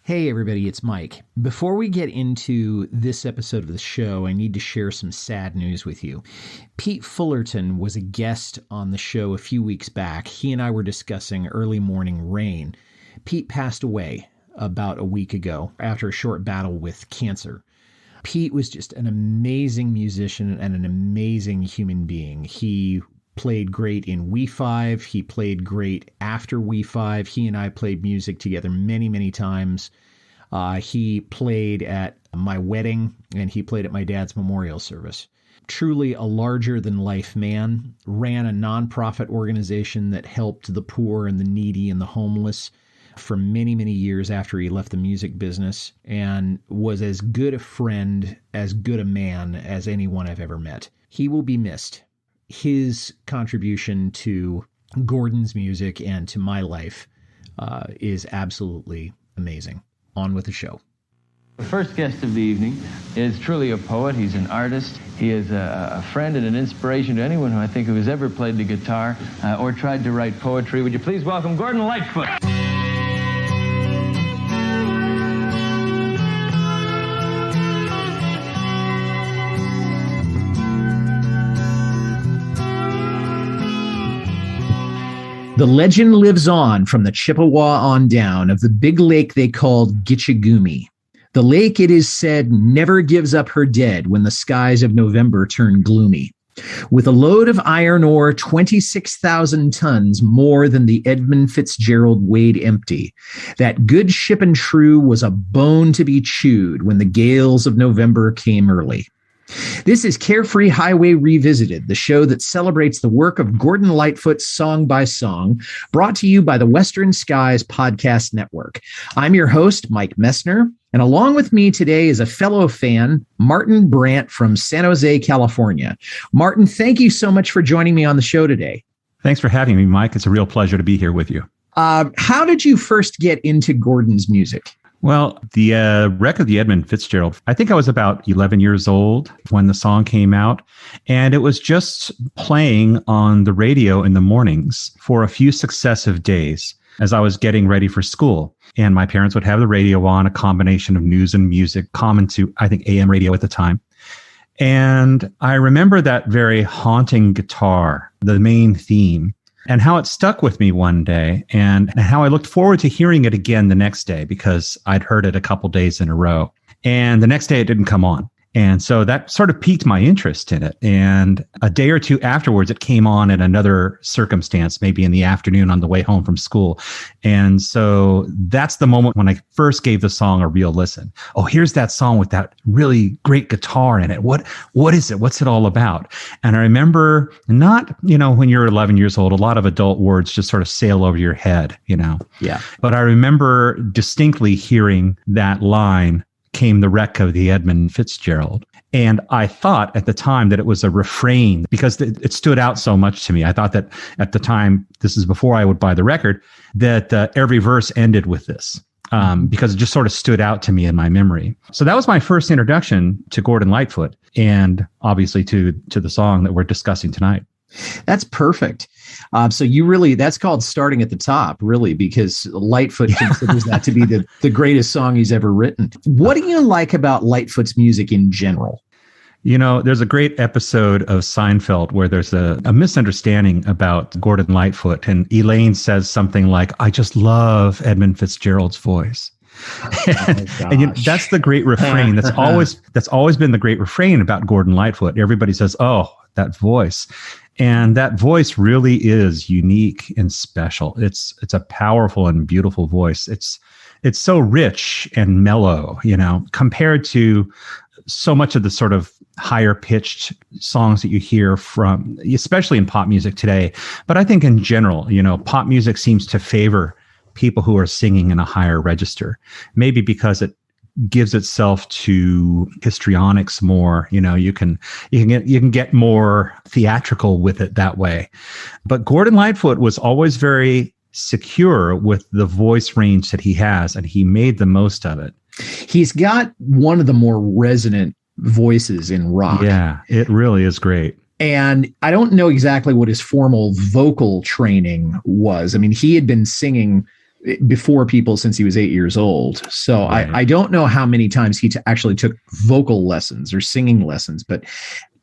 Hey everybody, it's Mike. Before we get into this episode of the show, I need to share some sad news with you. Pete Fullerton was a guest on the show a few weeks back. He and I were discussing early morning rain. Pete passed away about a week ago after a short battle with cancer. Pete was just an amazing musician and an amazing human being. He played great in We5. He played great after We5. He and I played music together many, many times. He played at my wedding and he played at my dad's memorial service. Truly a larger-than-life man, ran a nonprofit organization that helped the poor and the needy and the homeless for many, many years after he left the music business, and was as good a friend, as good a man as anyone I've ever met. He will be missed. His contribution to Gordon's music and to my life is absolutely amazing. On with the show. The first guest of the evening is truly a poet. He's an artist. He is a friend and an inspiration to anyone who I think who has ever played the guitar or tried to write poetry. Would you please welcome Gordon Lightfoot? The legend lives on from the Chippewa on down of the big lake they called Gitchagumi. The lake, it is said, never gives up her dead when the skies of November turn gloomy. With a load of iron ore 26,000 tons more than the Edmund Fitzgerald weighed empty, that good ship and true was a bone to be chewed when the gales of November came early. This is Carefree Highway Revisited, the show that celebrates the work of Gordon Lightfoot song by song, brought to you by the Western Skies Podcast Network. I'm your host, Mike Messner, and along with me today is a fellow fan, Martin Brandt from San Jose, California. Martin, thank you so much for joining me on the show today. Thanks for having me, Mike. It's a real pleasure to be here with you. How did you first get into Gordon's music? Well, the wreck of the Edmund Fitzgerald, I think I was about 11 years old when the song came out, and it was just playing on the radio in the mornings for a few successive days as I was getting ready for school. And my parents would have the radio on, a combination of news and music, common to, I think, AM radio at the time. And I remember that very haunting guitar, the main theme, and how it stuck with me one day, and how I looked forward to hearing it again the next day because I'd heard it a couple days in a row. And the next day it didn't come on. And so that sort of piqued my interest in it. And a day or two afterwards, it came on in another circumstance, maybe in the afternoon on the way home from school. And so that's the moment when I first gave the song a real listen. Oh, here's that song with that really great guitar in it. What is it? What's it all about? And I remember not, when you're 11 years old, a lot of adult words just sort of sail over your head, Yeah. But I remember distinctly hearing that line, came the wreck of the Edmund Fitzgerald. And I thought at the time that it was a refrain because it stood out so much to me. I thought that at the time, this is before I would buy the record, that every verse ended with this because it just sort of stood out to me in my memory. So that was my first introduction to Gordon Lightfoot and obviously to the song that we're discussing tonight. That's perfect. So that's called starting at the top, really, because Lightfoot considers that to be the greatest song he's ever written. What do you like about Lightfoot's music in general? There's a great episode of Seinfeld where there's a misunderstanding about Gordon Lightfoot, and Elaine says something like, "I just love Edmund Fitzgerald's voice." And that's the great refrain. That's always been the great refrain about Gordon Lightfoot. Everybody says, "Oh, that voice." And that voice really is unique and special. It's a powerful and beautiful voice. It's so rich and mellow, compared to so much of the sort of higher pitched songs that you hear from, especially in pop music today. But I think in general, pop music seems to favor people who are singing in a higher register, maybe because it gives itself to histrionics more. You can get more theatrical with it that way. But Gordon Lightfoot was always very secure with the voice range that he has, and he made the most of it. He's got one of the more resonant voices in rock. Yeah, it really is great. And I don't know exactly what his formal vocal training was. I mean, he had been singing before people since he was 8 years old. So Right. I don't know how many times he actually took vocal lessons or singing lessons, but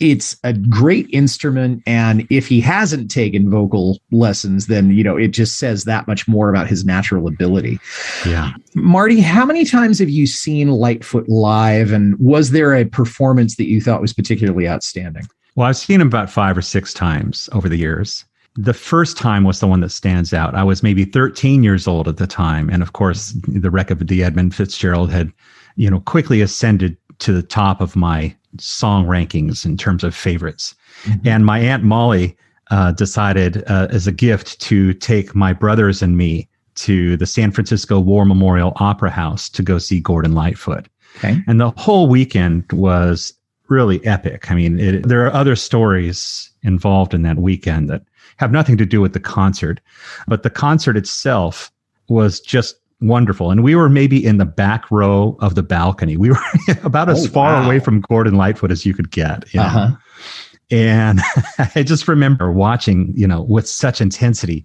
it's a great instrument. And if he hasn't taken vocal lessons, then, it just says that much more about his natural ability. Yeah. Marty, how many times have you seen Lightfoot live? And was there a performance that you thought was particularly outstanding? Well, I've seen him about 5 or 6 times over the years. The first time was the one that stands out. I was maybe 13 years old at the time. And of course, the wreck of the Edmund Fitzgerald had, quickly ascended to the top of my song rankings in terms of favorites. Mm-hmm. And my Aunt Molly decided as a gift to take my brothers and me to the San Francisco War Memorial Opera House to go see Gordon Lightfoot. Okay. And the whole weekend was really epic. I mean, there are other stories involved in that weekend that have nothing to do with the concert, but the concert itself was just wonderful. And we were maybe in the back row of the balcony. We were about as far away from Gordon Lightfoot as you could get. Uh-huh. And I just remember watching, with such intensity,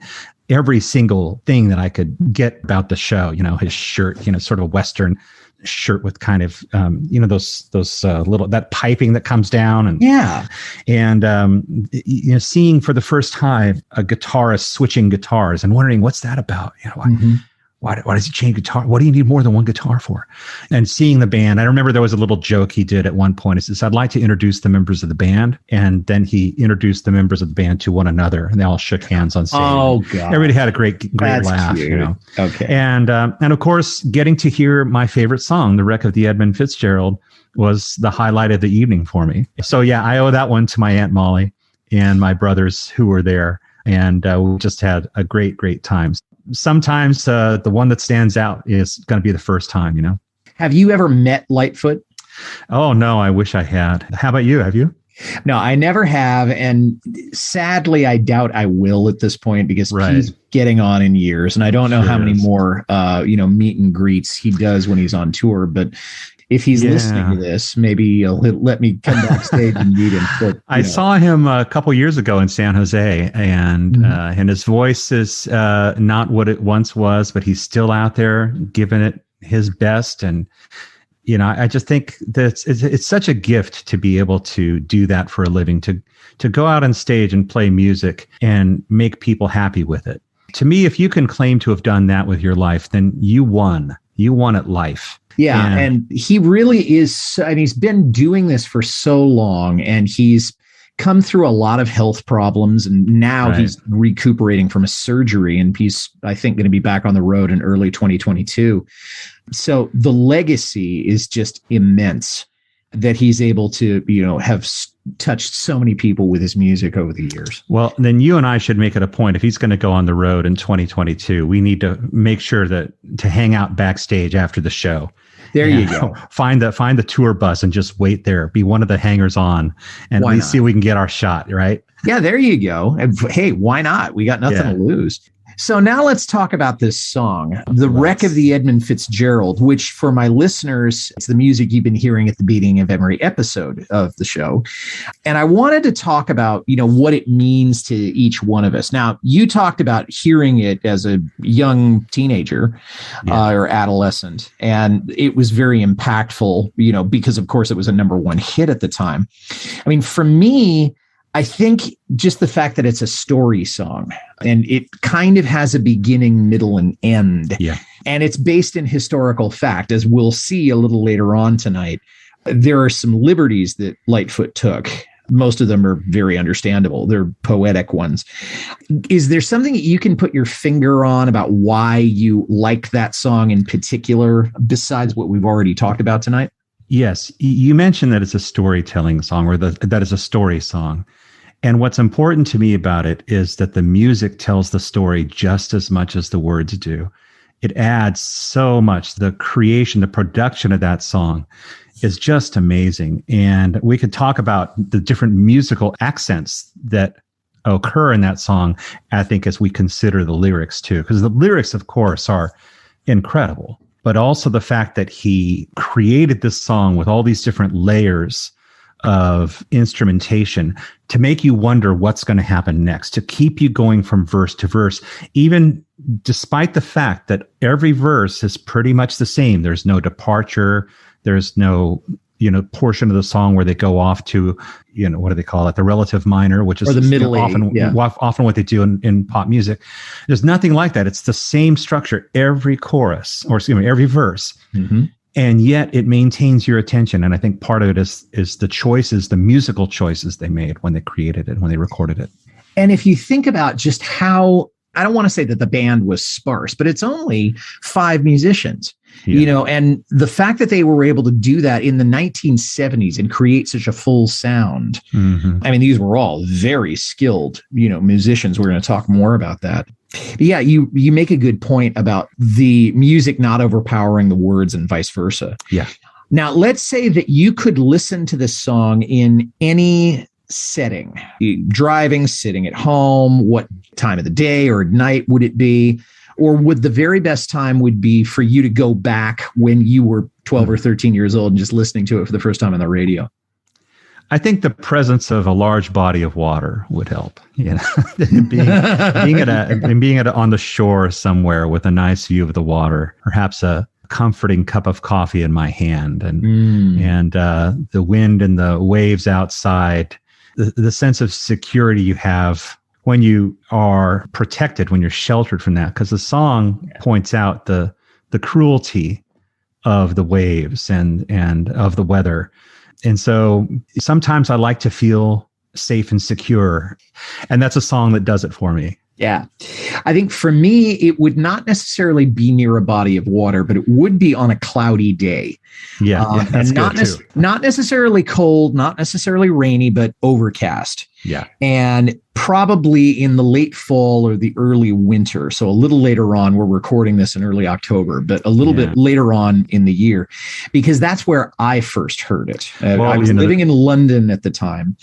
every single thing that I could get about the show, his shirt, sort of a Western shirt with kind of, those little, that piping that comes down. And seeing for the first time a guitarist switching guitars and wondering what's that about? Why does he change guitar? What do you need more than one guitar for? And seeing the band, I remember there was a little joke he did at one point. He says, I'd like to introduce the members of the band. And then he introduced the members of the band to one another, and they all shook hands on stage. Oh, God. Everybody had a great That's laugh, cute. Okay. And of course, getting to hear my favorite song, The Wreck of the Edmund Fitzgerald, was the highlight of the evening for me. So yeah, I owe that one to my Aunt Molly and my brothers who were there. And we just had a great time. Sometimes the one that stands out is going to be the first time, Have you ever met Lightfoot? Oh, no, I wish I had. How about you? Have you? No, I never have. And sadly, I doubt I will at this point because he's getting on in years. And I don't know how many more, meet and greets he does when he's on tour. But if he's listening to this, maybe he'll let me come backstage and meet him. But, I saw him a couple years ago in San Jose, and his voice is not what it once was, but he's still out there giving it his best. And, I just think that it's such a gift to be able to do that for a living, to go out on stage and play music and make people happy with it. To me, if you can claim to have done that with your life, then you won. You won at life. Yeah, and he really is, and he's been doing this for so long, and he's come through a lot of health problems, and now he's recuperating from a surgery, and he's, I think, going to be back on the road in early 2022. So the legacy is just immense that he's able to, have touched so many people with his music over the years. Well, then you and I should make it a point. If he's going to go on the road in 2022, we need to make sure to hang out backstage after the show. There you go. Find the tour bus and just wait there. Be one of the hangers on, and we see if we can get our shot. Right? Yeah, there you go. And hey, why not? We got nothing to lose. So now let's talk about this song, The Wreck of the Edmund Fitzgerald, which for my listeners, it's the music you've been hearing at the beginning of every episode of the show. And I wanted to talk about, what it means to each one of us. Now, you talked about hearing it as a young teenager or adolescent, and it was very impactful, because of course it was a number one hit at the time. I mean, for me, I think just the fact that it's a story song and it kind of has a beginning, middle, and end. Yeah. And it's based in historical fact, as we'll see a little later on tonight. There are some liberties that Lightfoot took. Most of them are very understandable. They're poetic ones. Is there something that you can put your finger on about why you like that song in particular, besides what we've already talked about tonight? Yes. You mentioned that it's a storytelling song, or that is a story song. And what's important to me about it is that the music tells the story just as much as the words do. It adds so much. The creation, the production of that song is just amazing. And we could talk about the different musical accents that occur in that song, I think, as we consider the lyrics too, because the lyrics, of course, are incredible, but also the fact that he created this song with all these different layers of instrumentation to make you wonder what's going to happen next, to keep you going from verse to verse, even despite the fact that every verse is pretty much the same, there's no departure, there's no portion of the song where they go off to, what do they call it? The relative minor, which is or the middle often what they do in pop music. There's nothing like that. It's the same structure, every chorus, or excuse me, every verse. Mm-hmm. And yet it maintains your attention. And I think part of it is the choices, the musical choices they made when they created it, when they recorded it. And if you think about just how, I don't want to say that the band was sparse, but it's only 5 musicians. Yeah. And the fact that they were able to do that in the 1970s and create such a full sound. Mm-hmm. I mean, these were all very skilled, musicians. We're going to talk more about that. But yeah, you make a good point about the music not overpowering the words and vice versa. Yeah. Now, let's say that you could listen to this song in any setting, driving, sitting at home, what time of the day or night would it be? Or would the very best time would be for you to go back when you were 12 or 13 years old and just listening to it for the first time on the radio? I think the presence of a large body of water would help. being on the shore somewhere with a nice view of the water, perhaps a comforting cup of coffee in my hand, and the wind and the waves outside, the sense of security you have when you are protected, when you're sheltered from that, because the song points out the cruelty of the waves and of the weather. And so sometimes I like to feel safe and secure. And that's a song that does it for me. Yeah. I think for me, it would not necessarily be near a body of water, but it would be on a cloudy day. Yeah. That's and not necessarily cold, not necessarily rainy, but overcast. Yeah. And probably in the late fall or the early winter. So a little later on, we're recording this in early October, but a little bit later on in the year, because that's where I first heard it. I was living in London at the time,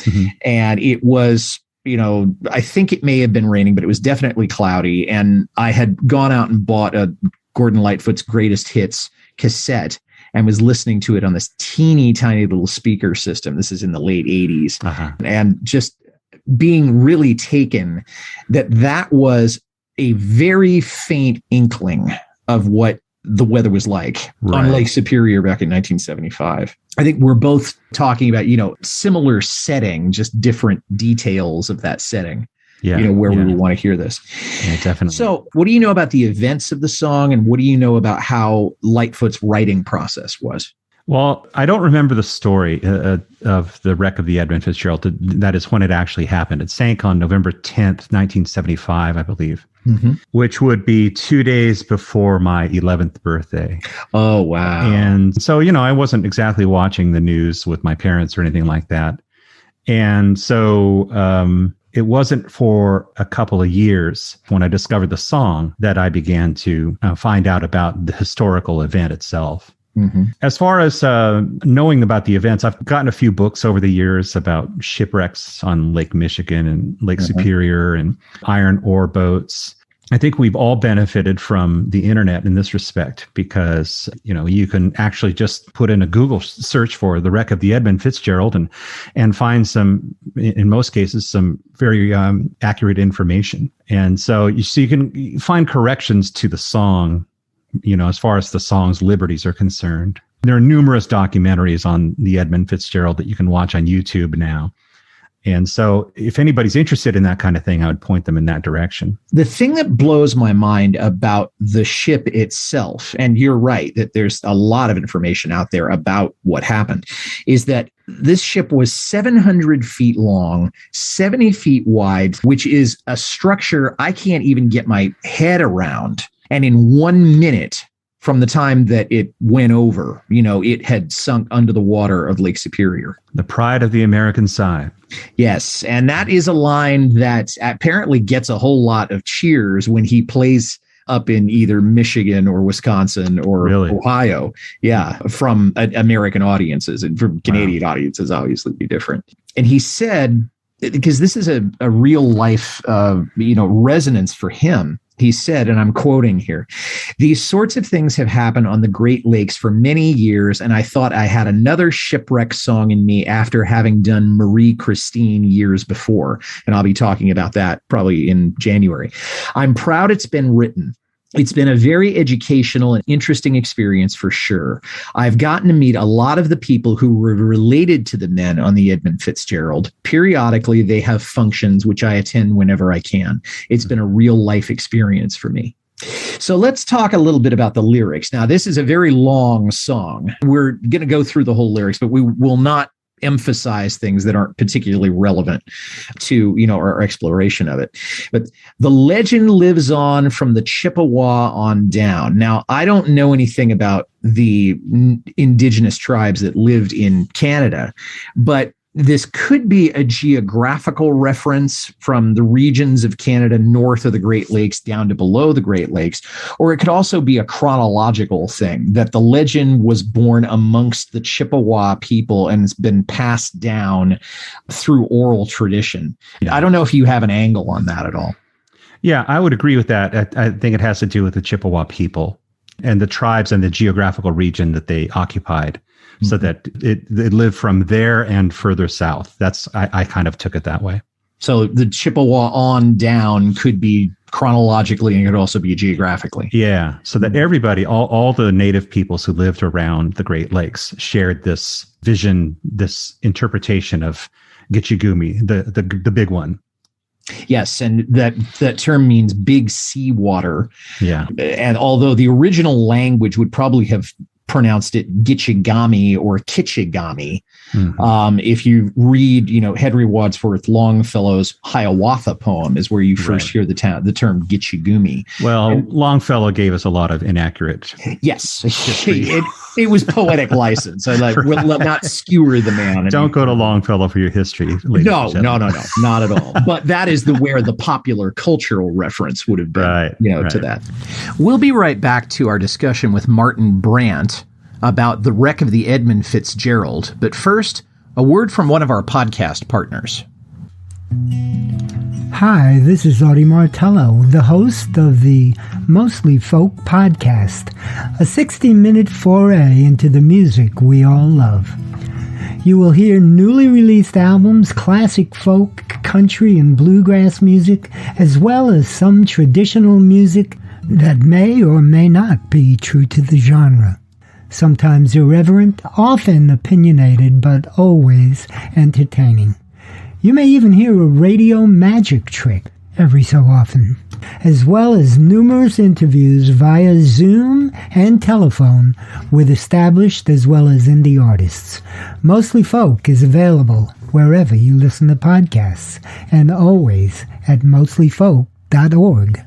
and it was, I think it may have been raining, but it was definitely cloudy. And I had gone out and bought a Gordon Lightfoot's Greatest Hits cassette and was listening to it on this teeny tiny little speaker system. This is in the late 80s. And just being really taken that was a very faint inkling of what the weather was like on Lake Superior back in 1975. I think we're both talking about, similar setting, just different details of that setting, where we would want to hear this. Yeah, definitely. So what do you know about the events of the song, and what do you know about how Lightfoot's writing process was? Well, I don't remember the story of the wreck of the Edmund Fitzgerald. That is when it actually happened. It sank on November 10th, 1975, I believe, which would be 2 days before my 11th birthday. Oh, wow. And so, I wasn't exactly watching the news with my parents or anything like that. And so it wasn't for a couple of years when I discovered the song that I began to find out about the historical event itself. As far as knowing about the events, I've gotten a few books over the years about shipwrecks on Lake Michigan and Lake Superior and iron ore boats. I think we've all benefited from the internet in this respect because, you can actually just put in a Google search for the wreck of the Edmund Fitzgerald and find some, in most cases, some very accurate information. And so you can find corrections to the song, as far as the song's liberties are concerned. There are numerous documentaries on the Edmund Fitzgerald that you can watch on YouTube now. And so if anybody's interested in that kind of thing, I would point them in that direction. The thing that blows my mind about the ship itself, and you're right that there's a lot of information out there about what happened, is that this ship was 700 feet long, 70 feet wide, which is a structure I can't even get my head around. And in 1 minute from the time that it went over, it had sunk under the water of Lake Superior. The pride of the American side. Yes. And that is a line that apparently gets a whole lot of cheers when he plays up in either Michigan or Wisconsin or Ohio. Yeah. From American audiences, and from Canadian audiences, obviously be different. And he said, because this is a real life, resonance for him. He said, and I'm quoting here, "These sorts of things have happened on the Great Lakes for many years, and I thought I had another shipwreck song in me after having done Marie Christine years before." And I'll be talking about that probably in January. "I'm proud it's been written. It's been a very educational and interesting experience for sure. I've gotten to meet a lot of the people who were related to the men on the Edmund Fitzgerald. Periodically, they have functions which I attend whenever I can. It's been a real life experience for me." So let's talk a little bit about the lyrics. Now, this is a very long song. We're going to go through the whole lyrics, but we will not emphasize things that aren't particularly relevant to, our exploration of it. But the legend lives on from the Chippewa on down. Now, I don't know anything about the indigenous tribes that lived in Canada, but this could be a geographical reference from the regions of Canada north of the Great Lakes down to below the Great Lakes, or it could also be a chronological thing that the legend was born amongst the Chippewa people and has been passed down through oral tradition. I don't know if you have an angle on that at all. Yeah, I would agree with that. I think it has to do with the Chippewa people and the tribes and the geographical region that they occupied. So that it lived from there and further south. I kind of took it that way. So the Chippewa on down could be chronologically and it could also be geographically. Yeah. So that everybody, all the native peoples who lived around the Great Lakes shared this vision, this interpretation of Gitchigumi, the big one. Yes, and that term means big seawater. Yeah. And although the original language would probably have pronounced it Gitchigami or Kitchigami. Mm-hmm. If you read, Henry Wadsworth Longfellow's Hiawatha poem is where you first hear the term Gitchigumi. Well, Longfellow gave us a lot of inaccurate. Yes, it was poetic license. We'll not skewer the man. Don't go to Longfellow for your history. No, not at all. But that is where the popular cultural reference would have been, to that. We'll be right back to our discussion with Martin Brandt about the wreck of the Edmund Fitzgerald. But first, a word from one of our podcast partners. Hi, this is Audie Martello, the host of the Mostly Folk podcast, a 60-minute foray into the music we all love. You will hear newly released albums, classic folk, country, and bluegrass music, as well as some traditional music that may or may not be true to the genre. Sometimes irreverent, often opinionated, but always entertaining. You may even hear a radio magic trick every so often, as well as numerous interviews via Zoom and telephone with established as well as indie artists. Mostly Folk is available wherever you listen to podcasts, and always at mostlyfolk.org.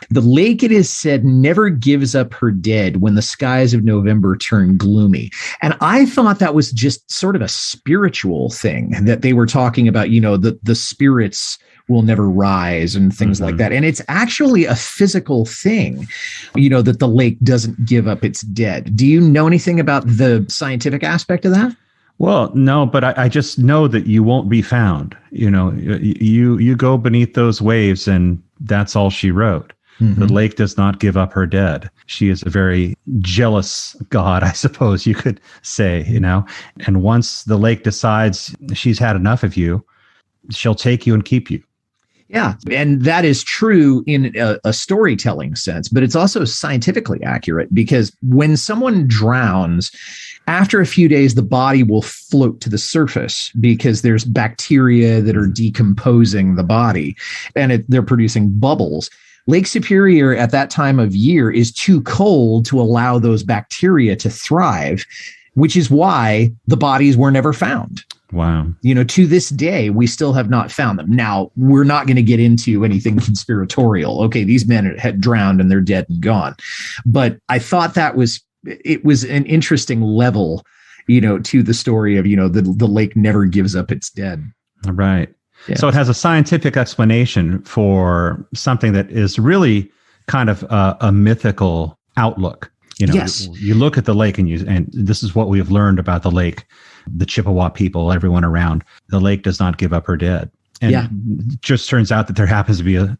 The lake, it is said, never gives up her dead when the skies of November turn gloomy. And I thought that was just sort of a spiritual thing that they were talking about, the spirits will never rise and things like that. And it's actually a physical thing, that the lake doesn't give up its dead. Do you know anything about the scientific aspect of that? Well, no, but I just know that you won't be found. You go beneath those waves and that's all she wrote. Mm-hmm. The lake does not give up her dead. She is a very jealous god, I suppose you could say, and once the lake decides she's had enough of you, she'll take you and keep you. Yeah, and that is true in a storytelling sense, but it's also scientifically accurate because when someone drowns, after a few days, the body will float to the surface because there's bacteria that are decomposing the body and they're producing bubbles. Lake Superior at that time of year is too cold to allow those bacteria to thrive, which is why the bodies were never found. Wow. To this day, we still have not found them. Now, we're not going to get into anything conspiratorial. Okay, these men had drowned and they're dead and gone. But I thought it was an interesting level, to the story of, the lake never gives up its dead. Right. Yeah. So it has a scientific explanation for something that is really kind of a mythical outlook. Yes. You look at the lake and this is what we have learned about the lake, the Chippewa people, everyone around. The lake does not give up her dead. And Yeah. it just turns out that there happens to be a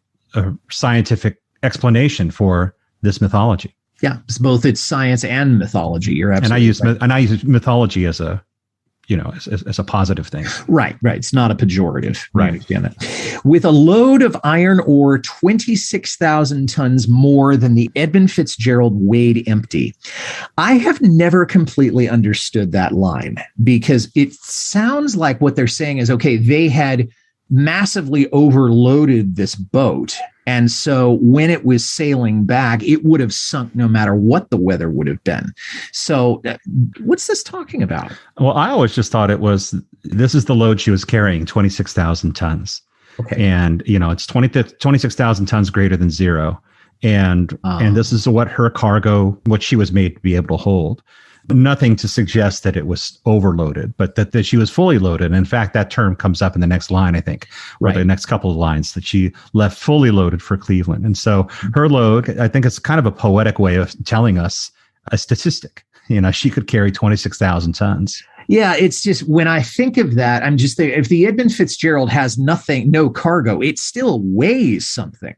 scientific explanation for this mythology. Yeah, it's science and mythology. You're absolutely right. And I use mythology as a, as a positive thing. Right. It's not a pejorative. Right. You understand that. With a load of iron ore 26,000 tons more than the Edmund Fitzgerald weighed empty. I have never completely understood that line, because it sounds like what they're saying is, okay, they had massively overloaded this boat. And so when it was sailing back, it would have sunk no matter what the weather would have been. So what's this talking about? Well, I always just thought this is the load she was carrying, 26,000 tons. Okay. And, it's 26,000 tons greater than zero. And this is what she was made to be able to hold. Nothing to suggest that it was overloaded, but that she was fully loaded. And in fact, that term comes up in the next line, I think, or the next couple of lines, that she left fully loaded for Cleveland. And so her load, I think it's kind of a poetic way of telling us a statistic. She could carry 26,000 tons. Yeah, it's just, when I think of that, I'm just thinking, if the Edmund Fitzgerald has no cargo, it still weighs something.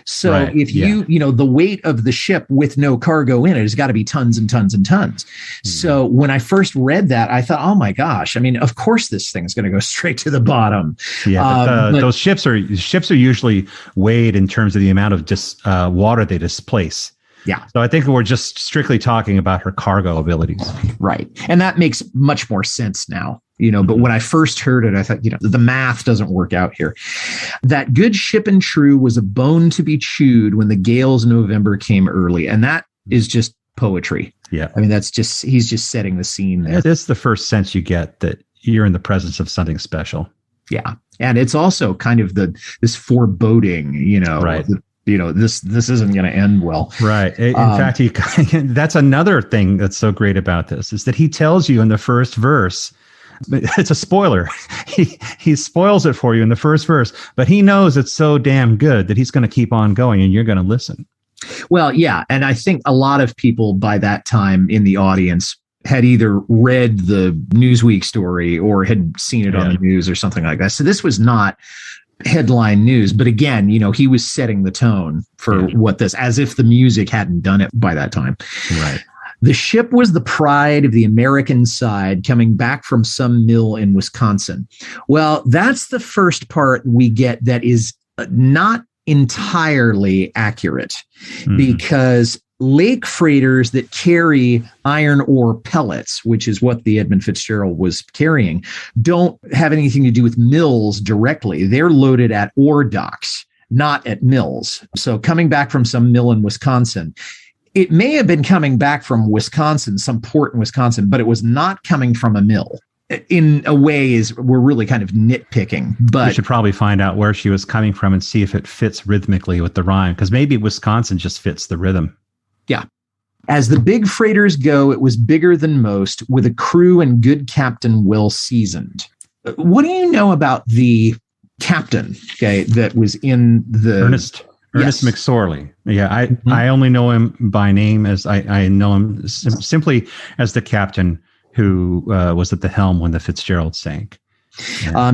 So if the weight of the ship with no cargo in it has got to be tons and tons and tons. So when I first read that, I thought, oh my gosh, I mean, of course this thing's going to go straight to the bottom. Yeah, but those ships are usually weighed in terms of the amount of water they displace. Yeah. So I think we're just strictly talking about her cargo abilities. Right. And that makes much more sense now. But when I first heard it, I thought, the math doesn't work out here. That good ship and true was a bone to be chewed when the gales of November came early. And that is just poetry. Yeah. I mean, he's just setting the scene there. It's the first sense you get that you're in the presence of something special. Yeah. And it's also kind of this foreboding, right. This isn't going to end well. Right. In fact, that's another thing that's so great about this, is that he tells you in the first verse. It's a spoiler. He spoils it for you in the first verse, but he knows it's so damn good that he's going to keep on going and you're going to listen. Well, yeah. And I think a lot of people by that time in the audience had either read the Newsweek story or had seen it on the news or something like that. So this was not headline news. But again, he was setting the tone for as if the music hadn't done it by that time. Right. The ship was the pride of the American side, coming back from some mill in Wisconsin. Well, that's the first part we get that is not entirely accurate, because lake freighters that carry iron ore pellets, which is what the Edmund Fitzgerald was carrying, don't have anything to do with mills directly. They're loaded at ore docks, not at mills. So coming back from some mill in Wisconsin, it may have been coming back from Wisconsin, some port in Wisconsin, but it was not coming from a mill. In a way, we're really kind of nitpicking. But we should probably find out where she was coming from and see if it fits rhythmically with the rhyme, because maybe Wisconsin just fits the rhythm. Yeah. As the big freighters go, it was bigger than most, with a crew and good captain well seasoned. What do you know about the captain, that was in the... Ernest McSorley. Yeah, I only know him by name, as I know him simply as the captain who was at the helm when the Fitzgerald sank.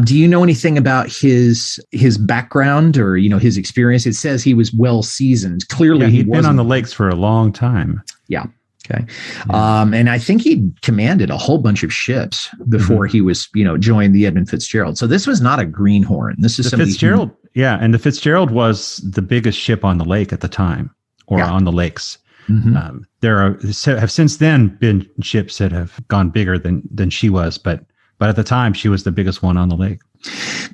Do you know anything about his background or his experience? It says he was well seasoned. Clearly, he'd been on the lakes for a long time. Yeah. Okay. And I think he commanded a whole bunch of ships before he was, joined the Edmund Fitzgerald. So this was not a greenhorn. This is somebody Fitzgerald. Yeah. And the Fitzgerald was the biggest ship on the lake at the time, or on the lakes. There have since then been ships that have gone bigger than she was, but at the time she was the biggest one on the lake.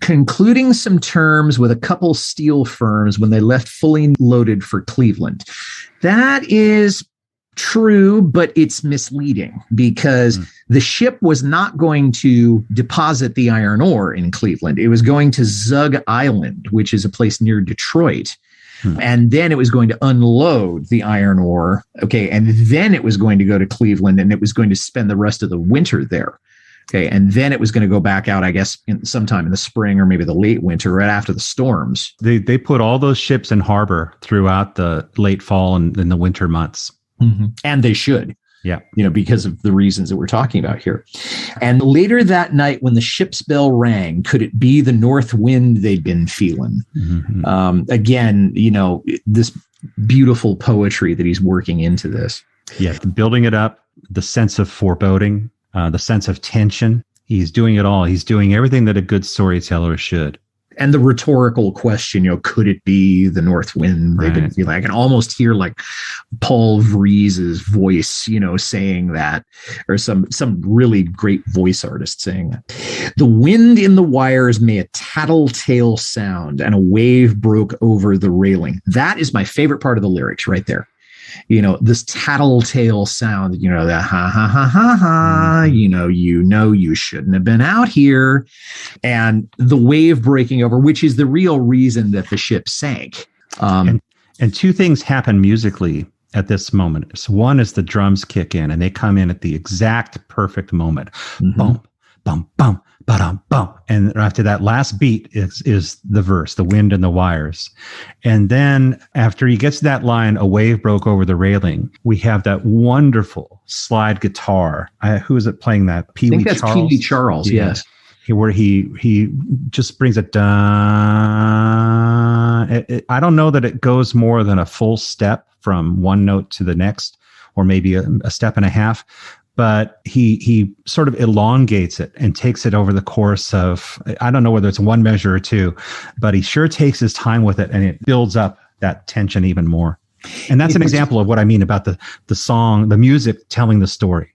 Concluding some terms with a couple steel firms when they left fully loaded for Cleveland. That is true, but it's misleading, because the ship was not going to deposit the iron ore in Cleveland. It was going to Zug Island, which is a place near Detroit. And then it was going to unload the iron ore. Okay. And then it was going to go to Cleveland, and it was going to spend the rest of the winter there. Okay. And then it was going to go back out, I guess, sometime in the spring or maybe the late winter, right after the storms. They put all those ships in harbor throughout the late fall and the winter months. And they should. Yeah. Because of the reasons that we're talking about here. And later that night, when the ship's bell rang, could it be the north wind they'd been feeling? Mm-hmm. Again, this beautiful poetry that he's working into this. Yeah. Building it up, the sense of foreboding, the sense of tension. He's doing it all. He's doing everything that a good storyteller should. And the rhetorical question, could it be the north wind they've been feeling? I can almost hear like Paul Vreese's voice, saying that, or some really great voice artist saying that. The wind in the wires made a tattletale sound, and a wave broke over the railing. That is my favorite part of the lyrics right there. This tattletale sound, the ha ha ha ha ha, you shouldn't have been out here. And the wave breaking over, which is the real reason that the ship sank. And two things happen musically at this moment. So one is the drums kick in, and they come in at the exact perfect moment. Mm-hmm. Bump, bump, bump. Ba-dum-bum. And after that last beat is the verse, the wind and the wires. And then after he gets to that line, a wave broke over the railing, we have that wonderful slide guitar. Who is it playing that? Pee Wee Charles? I think that's Pee Wee Charles, yes. Where he just brings it down. I don't know that it goes more than a full step from one note to the next, or maybe a step and a half. But he sort of elongates it and takes it over the course of, I don't know whether it's one measure or two, but he sure takes his time with it, and it builds up that tension even more. And that's an example of what I mean about the song, the music telling the story.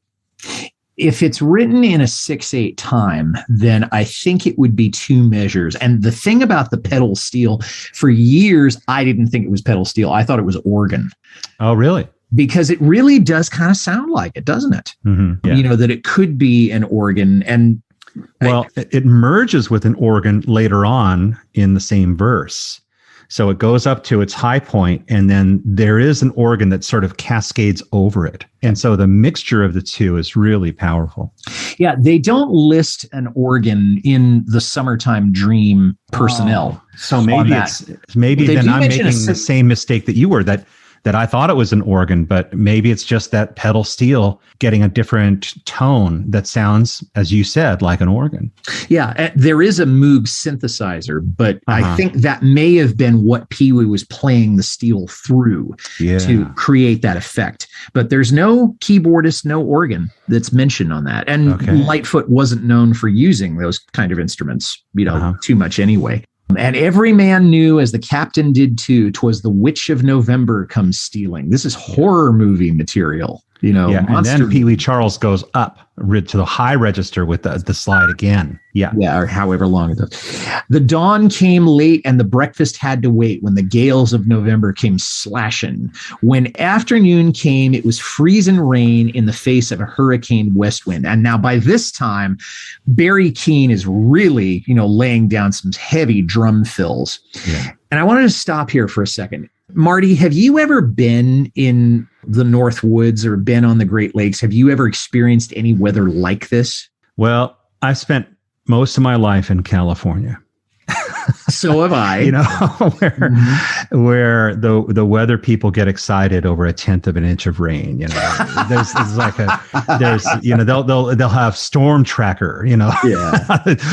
If it's written in a 6/8 time, then I think it would be 2 measures. And the thing about the pedal steel, for years, I didn't think it was pedal steel. I thought it was organ. Oh, really? Because it really does kind of sound like it, doesn't it? Mm-hmm, yeah. That it could be an organ. And it merges with an organ later on in the same verse. So it goes up to its high point, and then there is an organ that sort of cascades over it. And so the mixture of the two is really powerful. Yeah, they don't list an organ in the Summertime Dream personnel. So maybe then I'm making the same mistake that you were, that I thought it was an organ, but maybe it's just that pedal steel getting a different tone that sounds, as you said, like an organ. Yeah, there is a Moog synthesizer, but I think that may have been what Pee Wee was playing the steel through to create that effect. But there's no keyboardist, no organ that's mentioned on that. And Lightfoot wasn't known for using those kind of instruments, too much anyway. And every man knew, as the captain did too, 'twas the witch of November comes stealing. This is horror movie material, and then Pee Wee Charles goes up to the high register with the slide again. Yeah, or however long it does. The dawn came late, and the breakfast had to wait when the gales of November came slashing. When afternoon came, it was freezing rain in the face of a hurricane west wind. And now by this time, Barry Keane is really, laying down some heavy drum fills. Yeah. And I wanted to stop here for a second. Marty, have you ever been in the North Woods or been on the Great Lakes? Have you ever experienced any weather like this? Well, I spent most of my life in California. So have I. Where the weather people get excited over 1/10 of an inch of rain. They'll have storm tracker.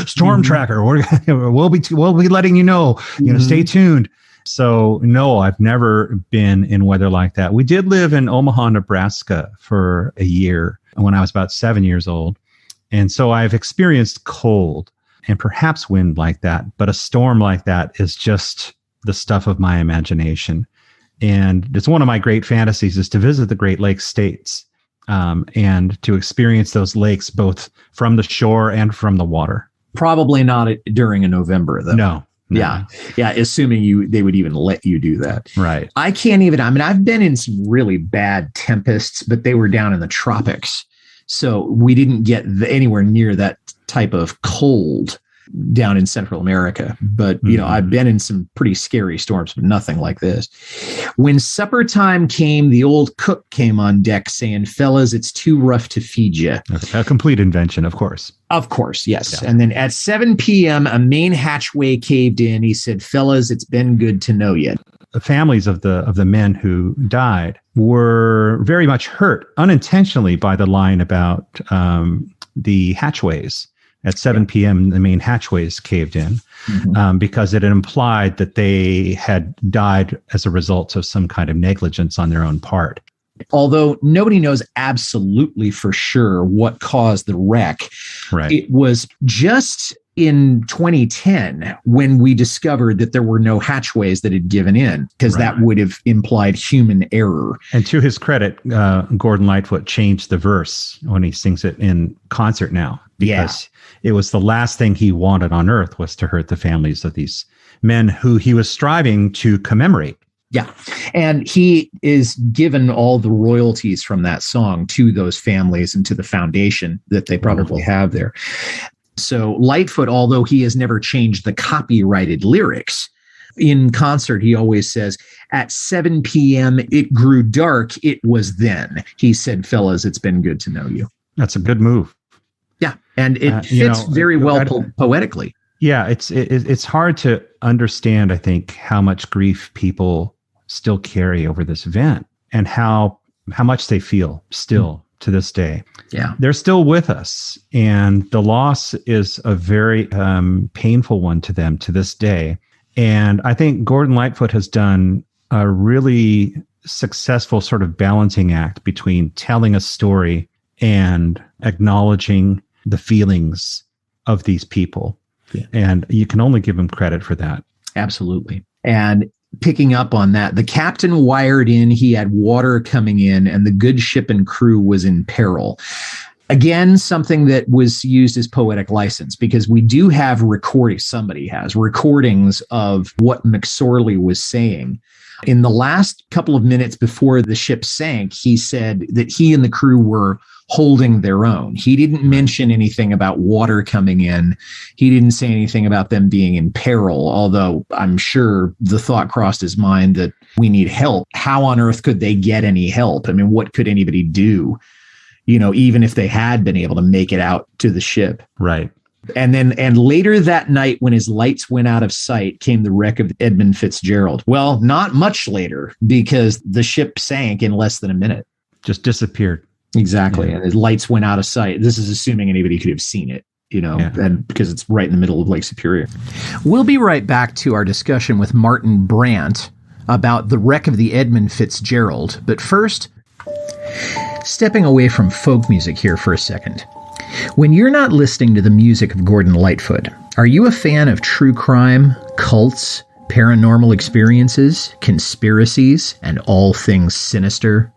Storm tracker. We'll be letting you know. Stay tuned. So no, I've never been in weather like that. We did live in Omaha, Nebraska for a year when I was about 7 years old. And so I've experienced cold and perhaps wind like that, but a storm like that is just the stuff of my imagination. And it's one of my great fantasies is to visit the Great Lakes states and to experience those lakes both from the shore and from the water. Probably not during a November, though. No. Yeah. Assuming they would even let you do that. Right. I can't even. I mean, I've been in some really bad tempests, but they were down in the tropics. So we didn't get anywhere near that type of cold. down in Central America. But, I've been in some pretty scary storms, but nothing like this. When supper time came, the old cook came on deck saying, fellas, it's too rough to feed you. A complete invention, of course. Of course, yes. Yeah. And then at 7 p.m., a main hatchway caved in. He said, fellas, it's been good to know you. The families of the men who died were very much hurt unintentionally by the line about the hatchways. At 7 p.m., the main hatchways caved in because it implied that they had died as a result of some kind of negligence on their own part. Although nobody knows absolutely for sure what caused the wreck. Right. It was just in 2010 when we discovered that there were no hatchways that had given in, because that would have implied human error. And to his credit, Gordon Lightfoot changed the verse when he sings it in concert now, because it was the last thing he wanted on earth was to hurt the families of these men who he was striving to commemorate. Yeah. And he is given all the royalties from that song to those families and to the foundation that they probably have there. So Lightfoot, although he has never changed the copyrighted lyrics, in concert, he always says, at 7 p.m., it grew dark. It was then. He said, fellas, it's been good to know you. That's a good move. Yeah. And it fits very well poetically. Yeah. It's hard to understand, I think, how much grief people still carry over this event and how much they feel still to this day. Yeah. They're still with us. And the loss is a very painful one to them to this day. And I think Gordon Lightfoot has done a really successful sort of balancing act between telling a story and acknowledging the feelings of these people. Yeah. And you can only give him credit for that. Absolutely. And picking up on that, the captain wired in, he had water coming in, and the good ship and crew was in peril. Again, something that was used as poetic license, because we do have recordings, somebody has recordings of what McSorley was saying. In the last couple of minutes before the ship sank, he said that he and the crew were holding their own. He didn't mention anything about water coming in. He didn't say anything about them being in peril, although I'm sure the thought crossed his mind that we need help. How on earth could they get any help? I mean, what could anybody do? Even if they had been able to make it out to the ship. Right. And later that night, when his lights went out of sight, came the wreck of Edmund Fitzgerald. Well, not much later, because the ship sank in less than a minute. Just disappeared. Exactly. Yeah. And his lights went out of sight. This is assuming anybody could have seen it, and because it's right in the middle of Lake Superior. We'll be right back to our discussion with Martin Brandt about the wreck of the Edmund Fitzgerald. But first, stepping away from folk music here for a second. When you're not listening to the music of Gordon Lightfoot, are you a fan of true crime, cults, paranormal experiences, conspiracies, and all things sinister?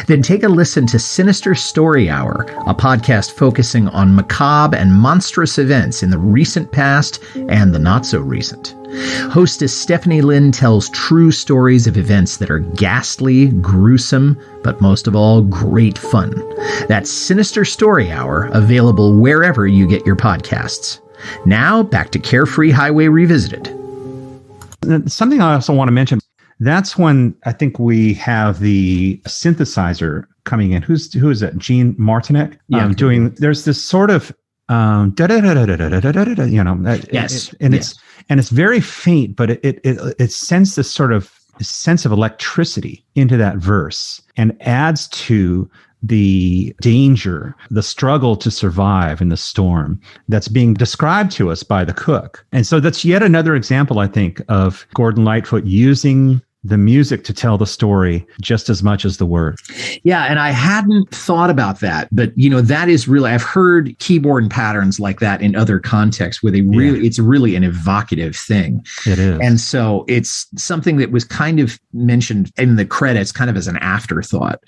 Then take a listen to Sinister Story Hour, a podcast focusing on macabre and monstrous events in the recent past and the not-so-recent. Hostess Stephanie Lynn tells true stories of events that are ghastly, gruesome, but most of all, great fun. That's Sinister Story Hour, available wherever you get your podcasts. Now, back to Carefree Highway Revisited. Something I also want to mention, that's when I think we have the synthesizer coming in. Who is it? Gene Martinek? Doing, there's this sort of, yes. It's very faint, but it sends this sort of sense of electricity into that verse and adds to the danger, the struggle to survive in the storm that's being described to us by the cook. And so that's yet another example, I think, of Gordon Lightfoot using the music to tell the story just as much as the word. Yeah, and I hadn't thought about that, but that is really, I've heard keyboard patterns like that in other contexts where it's really an evocative thing. It is. And so it's something that was kind of mentioned in the credits kind of as an afterthought,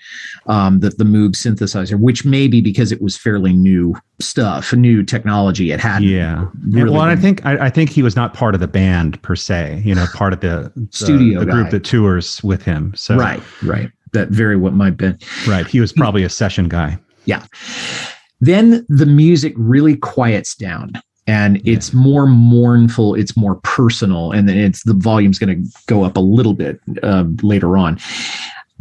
that the Moog synthesizer, which may be because it was fairly new stuff, new technology. It had really I think he was not part of the band per se, part of the studio group that tours with him. So right. That very what might be. Right. He was probably a session guy. Yeah. Then the music really quiets down. And it's more mournful, it's more personal, and then the volume's going to go up a little bit later on.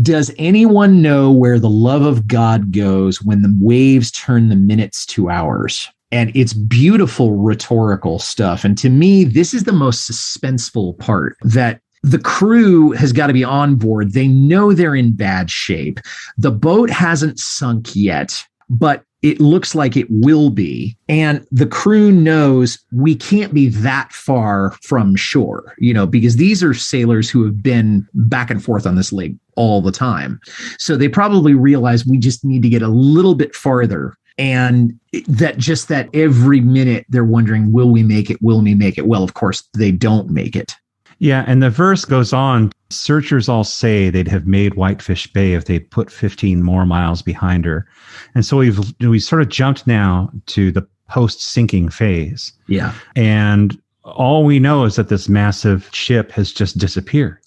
Does anyone know where the love of God goes when the waves turn the minutes to hours? And it's beautiful rhetorical stuff. And to me, this is the most suspenseful part, that the crew has got to be on board. They know they're in bad shape. The boat hasn't sunk yet, but it looks like it will be. And the crew knows we can't be that far from shore, because these are sailors who have been back and forth on this lake all the time. So they probably realize we just need to get a little bit farther. And that every minute they're wondering, will we make it? Will we make it? Well, of course, they don't make it. Yeah, and the verse goes on, searchers all say they'd have made Whitefish Bay if they'd put 15 more miles behind her. And so we sort of jumped now to the post-sinking phase. Yeah. And all we know is that this massive ship has just disappeared,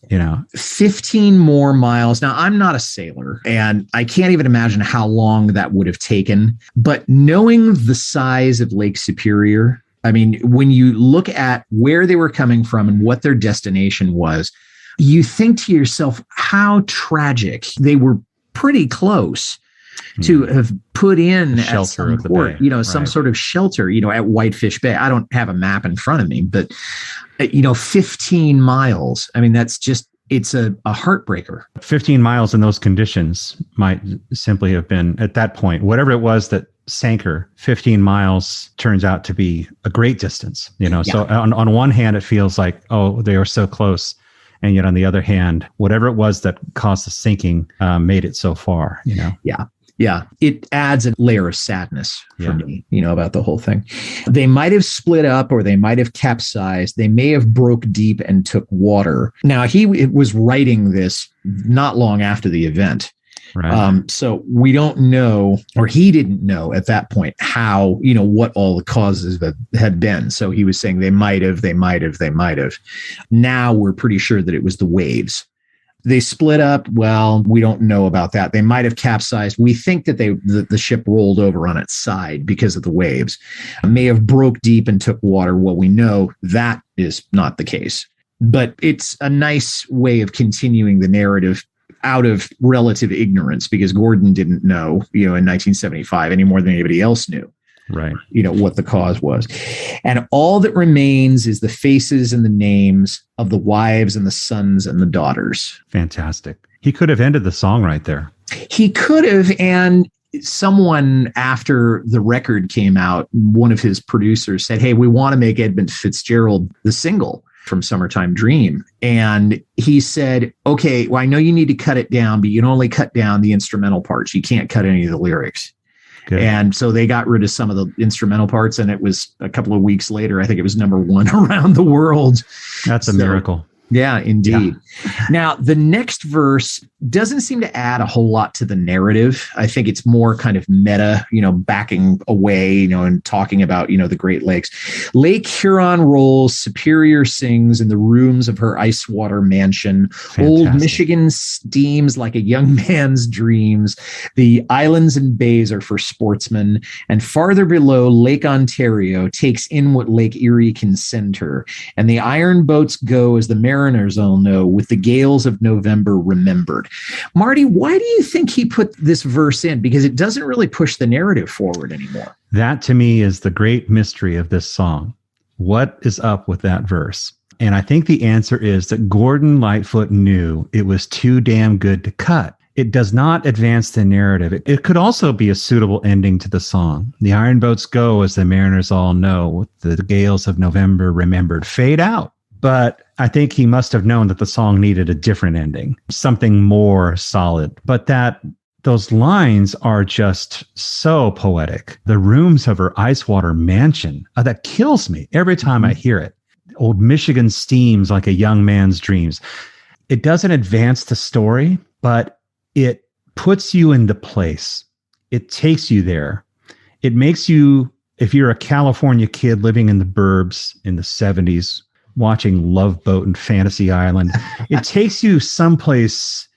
15 more miles. Now, I'm not a sailor, and I can't even imagine how long that would have taken. But knowing the size of Lake Superior, I mean, when you look at where they were coming from and what their destination was, you think to yourself how tragic. They were pretty close to have put in at some port, some sort of shelter, at Whitefish Bay. I don't have a map in front of me, but 15 miles. I mean, it's a heartbreaker. 15 miles in those conditions might simply have been, at that point, whatever it was that sank her, 15 miles turns out to be a great distance, So on one hand, it feels like, oh, they are so close. And yet on the other hand, whatever it was that caused the sinking made it so far, Yeah. It adds a layer of sadness for me, about the whole thing. They might have split up, or they might have capsized. They may have broke deep and took water. Now, he was writing this not long after the event. Right. So we don't know, or he didn't know at that point how, what all the causes had been. So he was saying they might have. Now we're pretty sure that it was the waves. They split up. Well, we don't know about that. They might have capsized. We think that the ship rolled over on its side because of the waves. May have broke deep and took water. Well, we know that is not the case. But it's a nice way of continuing the narrative out of relative ignorance, because Gordon didn't know, in 1975 any more than anybody else knew. Right. What the cause was. And all that remains is the faces and the names of the wives and the sons and the daughters. Fantastic. He could have ended the song right there. He could have. And someone, after the record came out, one of his producers said, hey, we want to make Edmund Fitzgerald the single from Summertime Dream. And he said, okay, well, I know you need to cut it down, but you can only cut down the instrumental parts. You can't cut any of the lyrics. Good. And so they got rid of some of the instrumental parts, and it was a couple of weeks later, I think it was #1 around the world. That's a miracle. Yeah, indeed. Yeah. Now, the next verse doesn't seem to add a whole lot to the narrative. I think it's more kind of meta, backing away, and talking about, the Great Lakes. Lake Huron rolls, Superior sings in the rooms of her ice water mansion. Fantastic. Old Michigan steams like a young man's dreams. The islands and bays are for sportsmen. And farther below, Lake Ontario takes in what Lake Erie can send her. And the iron boats go, as the mariners all know, with the gales of November remembered. Marty, why do you think he put this verse in? Because it doesn't really push the narrative forward anymore. That, to me, is the great mystery of this song. What is up with that verse? And I think the answer is that Gordon Lightfoot knew it was too damn good to cut. It does not advance the narrative. It could also be a suitable ending to the song. The iron boats go, as the mariners all know, with the gales of November remembered. Fade out. But I think he must have known that the song needed a different ending, something more solid. But those lines are just so poetic. The rooms of her icewater mansion. That kills me every time I hear it. Old Michigan steams like a young man's dreams. It doesn't advance the story, but it puts you in the place. It takes you there. It makes you, if you're a California kid living in the burbs in the 70s, watching Love Boat and Fantasy Island, it takes you someplace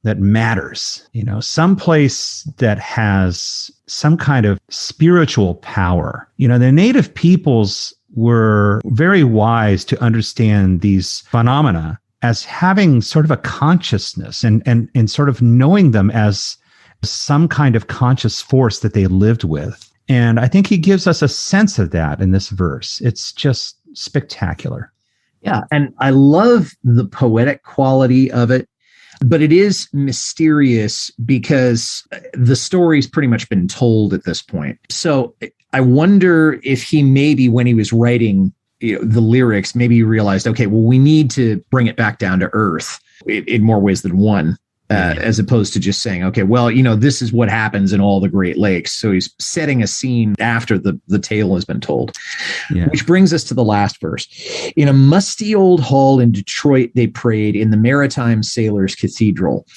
that matters, some place that has some kind of spiritual power. The native peoples were very wise to understand these phenomena as having sort of a consciousness and sort of knowing them as some kind of conscious force that they lived with. And I think he gives us a sense of that in this verse. It's just spectacular. Yeah, and I love the poetic quality of it, but it is mysterious because the story's pretty much been told at this point. So I wonder if he maybe, when he was writing the lyrics, maybe he realized, okay, well, we need to bring it back down to earth in more ways than one. As opposed to just saying, okay, well, this is what happens in all the Great Lakes. So he's setting a scene after the tale has been told, which brings us to the last verse. In a musty old hall in Detroit, they prayed in the Maritime Sailors Cathedral.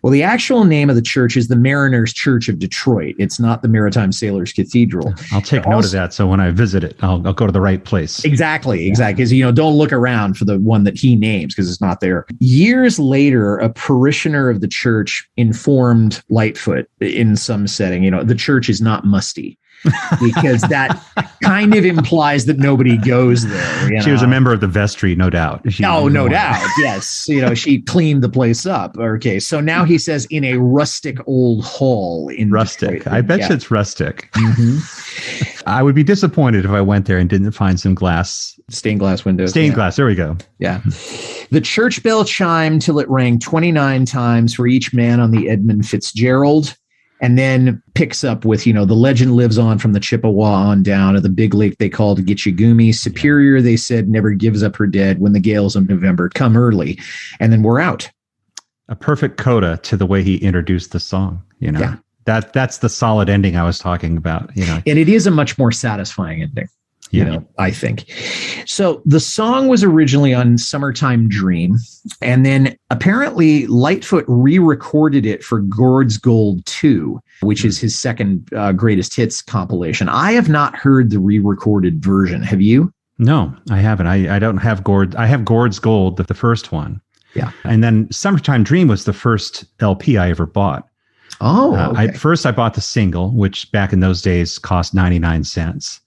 Well, the actual name of the church is the Mariners Church of Detroit. It's not the Maritime Sailors Cathedral. I'll take note of that. So when I visit it, I'll go to the right place. Exactly. Because, don't look around for the one that he names because it's not there. Years later, a parishioner of the church informed Lightfoot in some setting, the church is not musty, because that kind of implies that nobody goes there. She was a member of the vestry, no doubt. No doubt. Yes. She cleaned the place up. Okay. So now he says in a rustic old hall in rustic. Detroit. I bet you it's rustic. Mm-hmm. I would be disappointed if I went there and didn't find some stained glass windows. Stained glass. There we go. Yeah. The church bell chimed till it rang 29 times for each man on the Edmund Fitzgerald, and then picks up with, the legend lives on from the Chippewa on down to the big lake they called Gitchagumi. Superior, they said, never gives up her dead when the gales of November come early. And then we're out. A perfect coda to the way he introduced the song, Yeah. That's the solid ending I was talking about, And it is a much more satisfying ending. I think. So the song was originally on Summertime Dream, and then apparently Lightfoot re-recorded it for Gord's Gold 2, which is his second greatest hits compilation. I have not heard the re-recorded version. Have you? No, I haven't. I don't have Gord. I have Gord's Gold, the first one. Yeah. And then Summertime Dream was the first LP I ever bought. Oh, okay. I bought the single, which back in those days cost 99 cents.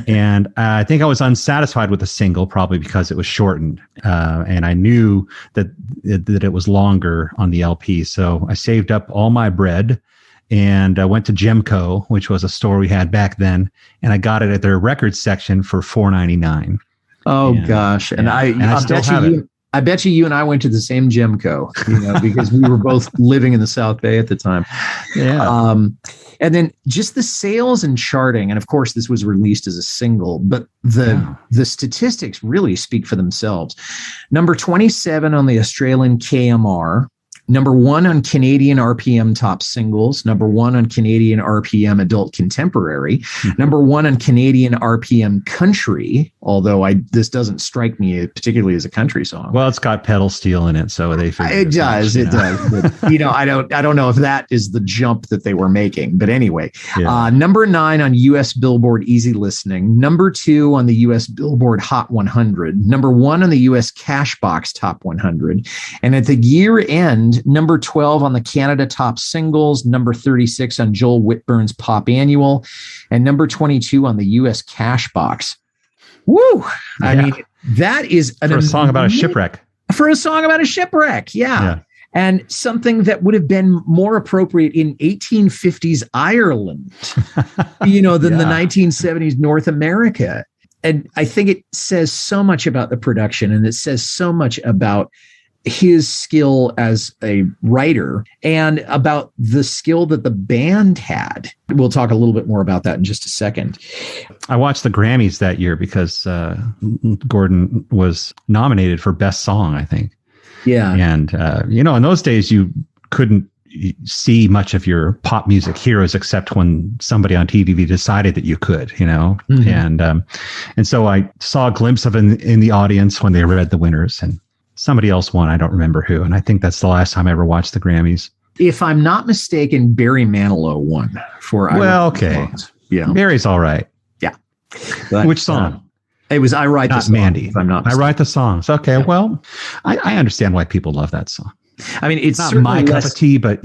And I think I was unsatisfied with the single, probably because it was shortened. And I knew that it was longer on the LP. So I saved up all my bread and I went to Gemco, which was a store we had back then. And I got it at their records section for $4.99. Oh, gosh. And I still have it. I bet you and I went to the same Gemco, because we were both living in the South Bay at the time. Yeah. And then just the sales and charting, and of course this was released as a single, but the statistics really speak for themselves. Number 27 on the Australian KMR, number 1 on Canadian RPM Top Singles, number 1 on Canadian RPM Adult Contemporary, number 1 on Canadian RPM Country, although this doesn't strike me particularly as a country song. Well, it's got pedal steel in it, so they figure it does. It does. But, I don't know if that is the jump that they were making. But anyway, number 9 on US Billboard Easy Listening, number 2 on the US Billboard Hot 100, number 1 on the US Cashbox Top 100, and at the year end, number 12 on the Canada Top Singles, number 36 on Joel Whitburn's Pop Annual, and number 22 on the US Cashbox. Woo! Yeah. I mean, that is for a song about a shipwreck. For a song about a shipwreck, yeah. And something that would have been more appropriate in 1850s Ireland, than the 1970s North America. And I think it says so much about the production, and it says so much about his skill as a writer and about the skill that the band had. We'll talk a little bit more about that in just a second. I watched the Grammys that year because Gordon was nominated for Best Song, I think. Yeah. And, in those days, you couldn't see much of your pop music heroes except when somebody on TV decided that you could, Mm-hmm. And so I saw a glimpse of it in the audience when they read the winners, and somebody else won. I don't remember who. And I think that's the last time I ever watched the Grammys. If I'm not mistaken, Barry Manilow won for okay. Yeah. Barry's all right. Yeah. But, which song? It was I Write the Song. Mandy. If I'm not mistaken. I Write the Songs. Okay. Yeah. Well, I understand why people love that song. I mean, it's not my cup of tea, but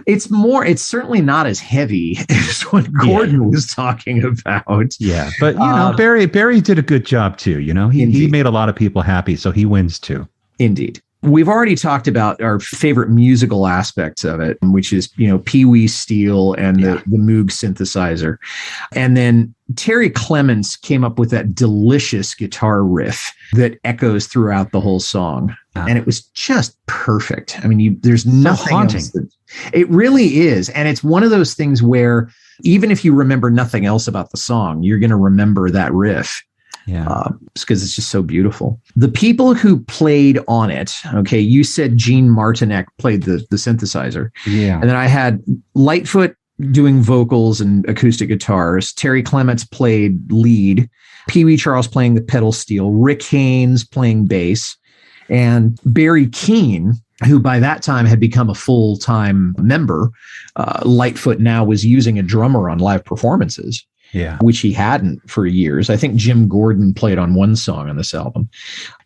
it's certainly not as heavy as what Gordon was talking about. Yeah. But Barry did a good job too. He made a lot of people happy. So he wins too. Indeed. We've already talked about our favorite musical aspects of it, which is, Pee Wee Steel and the Moog synthesizer. And then Terry Clements came up with that delicious guitar riff that echoes throughout the whole song. And it was just perfect. I mean, there's nothing haunting. else it really is. And it's one of those things where even if you remember nothing else about the song, you're going to remember that riff. Yeah, because it's just so beautiful. The people who played on it, okay, you said Gene Martinek played the synthesizer. Yeah. And then I had Lightfoot doing vocals and acoustic guitars. Terry Clements played lead. Pee Wee Charles playing the pedal steel. Rick Haynes playing bass. And Barry Keane, who by that time had become a full-time member, Lightfoot now was using a drummer on live performances. Yeah, which he hadn't for years. I think Jim Gordon played on one song on this album,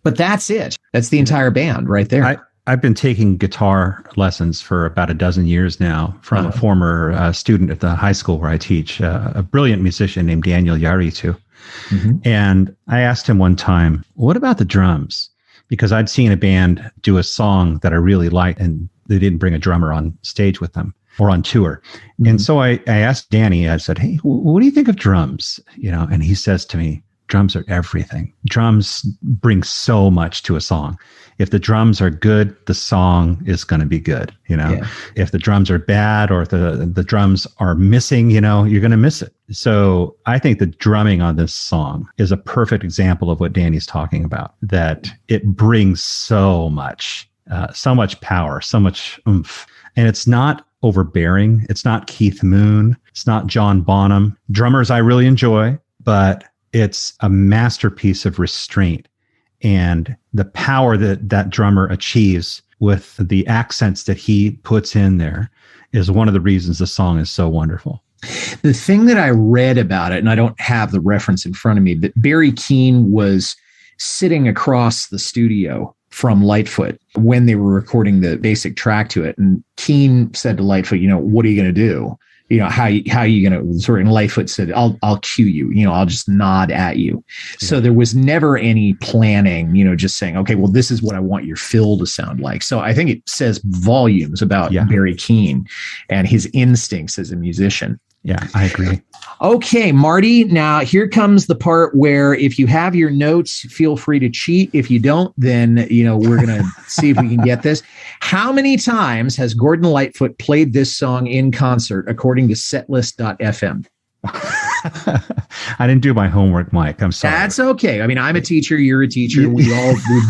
but that's it. That's the entire band right there. I've been taking guitar lessons for about a dozen years now from a former student at the high school where I teach, a brilliant musician named Daniel Yaritu. Mm-hmm. And I asked him one time, what about the drums? Because I'd seen a band do a song that I really liked and they didn't bring a drummer on stage with them or on tour. Mm-hmm. And so I asked Danny, I said, hey, what do you think of drums? And he says to me, drums are everything. Drums bring so much to a song. If the drums are good, the song is going to be good. Yeah. If the drums are bad or if the drums are missing, you're going to miss it. So I think the drumming on this song is a perfect example of what Danny's talking about, that it brings so much power, so much oomph. And it's not overbearing. It's not Keith Moon. It's not John Bonham. Drummers I really enjoy, but it's a masterpiece of restraint. And the power that drummer achieves with the accents that he puts in there is one of the reasons the song is so wonderful. The thing that I read about it, and I don't have the reference in front of me, but Barry Keane was sitting across the studio from Lightfoot when they were recording the basic track to it. And Keane said to Lightfoot, what are you going to do? How are you going to sort of, and Lightfoot said, I'll cue you, I'll just nod at you. Yeah. So there was never any planning, just saying, okay, well, this is what I want your fill to sound like. So I think it says volumes about Barry Keane and his instincts as a musician. Yeah, I agree. Okay, Marty, now here comes the part where if you have your notes, feel free to cheat. If you don't, then, we're going to see if we can get this. How many times has Gordon Lightfoot played this song in concert, according to setlist.fm? I didn't do my homework, Mike. I'm sorry. That's okay. I mean, I'm a teacher. You're a teacher. We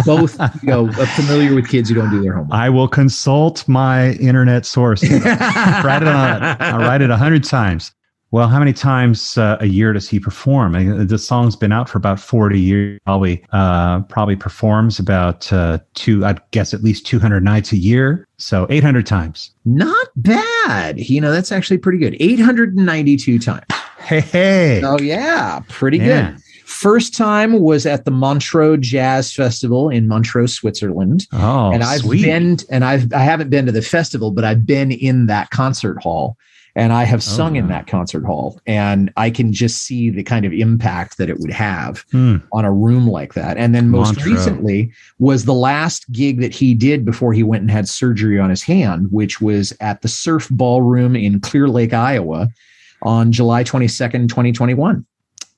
both are familiar with kids who don't do their homework. I will consult my internet sources. I'll write it 100 times. Well, how many times a year does he perform? The song's been out for about 40 years. Probably performs about I'd guess at least 200 nights a year. So 800 times. Not bad. That's actually pretty good. 892 times. Hey. Oh, yeah. Pretty good. First time was at the Montreux Jazz Festival in Montreux, Switzerland. Oh, and I've sweet. I haven't been to the festival, but I've been in that concert hall. And I have sung in that concert hall, and I can just see the kind of impact that it would have on a room like that. And then most recently was the last gig that he did before he went and had surgery on his hand, which was at the Surf Ballroom in Clear Lake, Iowa on July 22nd, 2021.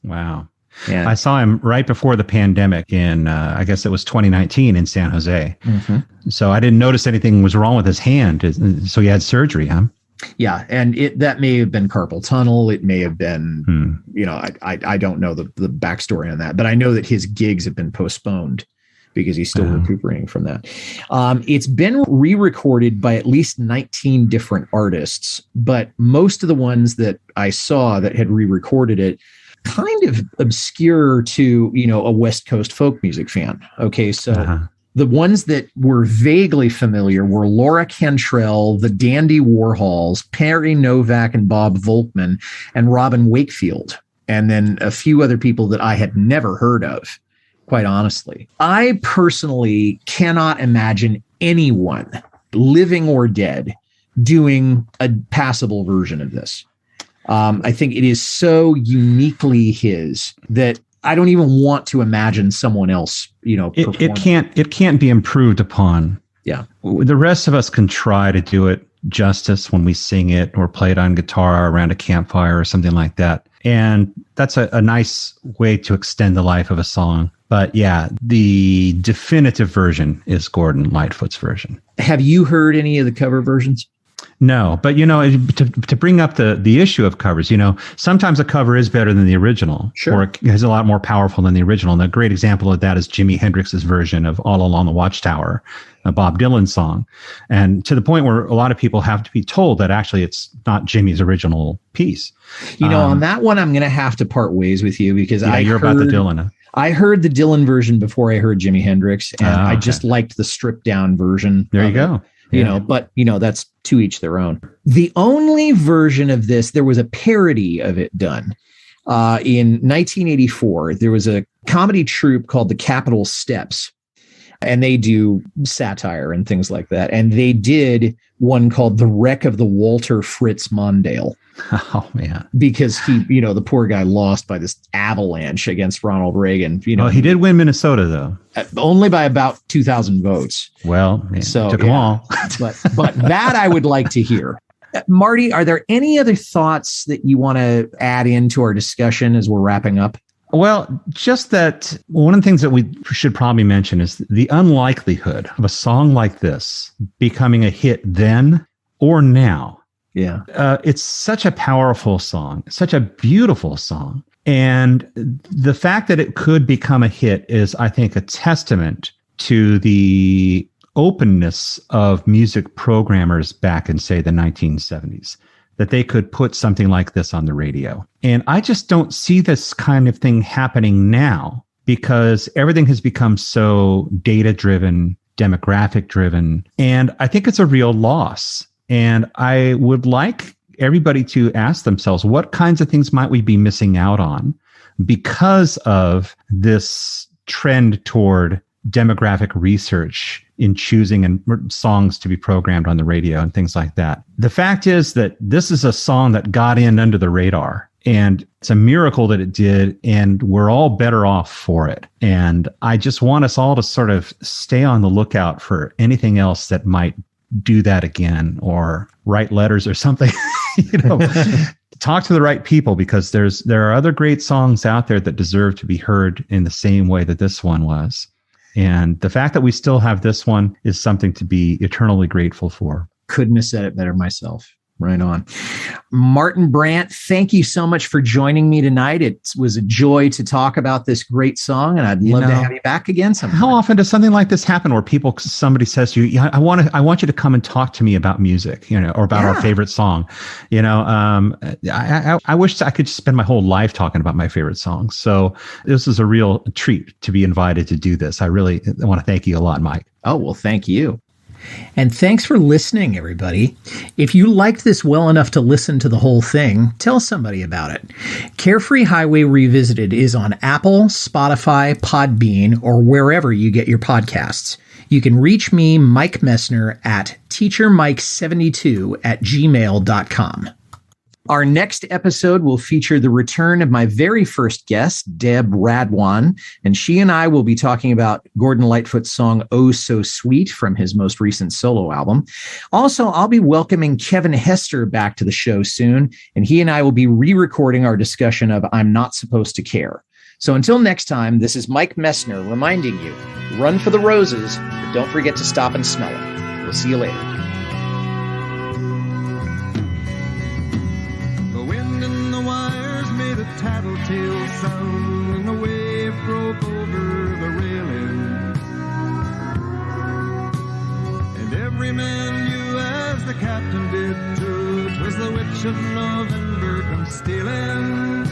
Wow. Yeah. I saw him right before the pandemic in, I guess it was 2019 in San Jose. Mm-hmm. So I didn't notice anything was wrong with his hand. So he had surgery, huh? Yeah, and that may have been carpal tunnel. It may have been, I don't know the backstory on that, but I know that his gigs have been postponed because he's still recuperating from that. It's been re-recorded by at least 19 different artists, but most of the ones that I saw that had re-recorded it kind of obscure to, a West Coast folk music fan. Okay, so the ones that were vaguely familiar were Laura Cantrell, the Dandy Warhols, Perry Novak and Bob Volkman, and Robin Wakefield, and then a few other people that I had never heard of, quite honestly. I personally cannot imagine anyone living or dead, doing a passable version of this. I think it is so uniquely his that I don't even want to imagine someone else, it can't be improved upon. Yeah. The rest of us can try to do it justice when we sing it or play it on guitar around a campfire or something like that. And that's a nice way to extend the life of a song. But yeah, the definitive version is Gordon Lightfoot's version. Have you heard any of the cover versions? No, but to bring up the issue of covers, sometimes a cover is better than the original, sure, or it is a lot more powerful than the original. And a great example of that is Jimi Hendrix's version of "All Along the Watchtower," a Bob Dylan song, and to the point where a lot of people have to be told that actually it's not Jimmy's original piece. On that one, I'm going to have to part ways with you because about the Dylan. I heard the Dylan version before I heard Jimi Hendrix, and I just liked the stripped down version. There you go. But that's to each their own. The only version of this, there was a parody of it done. In 1984, there was a comedy troupe called the Capitol Steps, and they do satire and things like that. And they did one called The Wreck of the Walter Fritz Mondale. Oh, man. Because he, the poor guy lost by this avalanche against Ronald Reagan. He did win Minnesota, though. Only by about 2,000 votes. Well, so took them all. but that I would like to hear. Marty, are there any other thoughts that you want to add into our discussion as we're wrapping up? Well, just that one of the things that we should probably mention is the unlikelihood of a song like this becoming a hit then or now. Yeah. It's such a powerful song, such a beautiful song. And the fact that it could become a hit is, I think, a testament to the openness of music programmers back in, say, the 1970s, that they could put something like this on the radio. And I just don't see this kind of thing happening now because everything has become so data-driven, demographic-driven. And I think it's a real loss. And I would like everybody to ask themselves, what kinds of things might we be missing out on because of this trend toward demographic research in choosing songs to be programmed on the radio and things like that. The fact is that this is a song that got in under the radar, and it's a miracle that it did, and we're all better off for it. And I just want us all to sort of stay on the lookout for anything else that might do that again, or write letters or something. Talk to the right people, because there are other great songs out there that deserve to be heard in the same way that this one was. And the fact that we still have this one is something to be eternally grateful for. Couldn't have said it better myself. Right on. Martin Brandt, thank you so much for joining me tonight. It was a joy to talk about this great song, and I'd love to have you back again sometime. How often does something like this happen where somebody says to you, I want you to come and talk to me about music, or about our favorite song. I wish I could spend my whole life talking about my favorite songs. So this is a real treat to be invited to do this. I really want to thank you a lot, Mike. Oh, well, thank you. And thanks for listening, everybody. If you liked this well enough to listen to the whole thing, tell somebody about it. Carefree Highway Revisited is on Apple, Spotify, Podbean, or wherever you get your podcasts. You can reach me, Mike Messner, at teachermike72@gmail.com. Our next episode will feature the return of my very first guest, Deb Radwan, and she and I will be talking about Gordon Lightfoot's song "Oh So Sweet" from his most recent solo album. Also, I'll be welcoming Kevin Hester back to the show soon, and he and I will be re-recording our discussion of "I'm Not Supposed to Care." So until next time, this is Mike Messner reminding you, run for the roses, but don't forget to stop and smell it. We'll see you later. A tattletale sound and the wave broke over the railing, and every man knew, as the captain did too, 'twas the witch of November come stealing.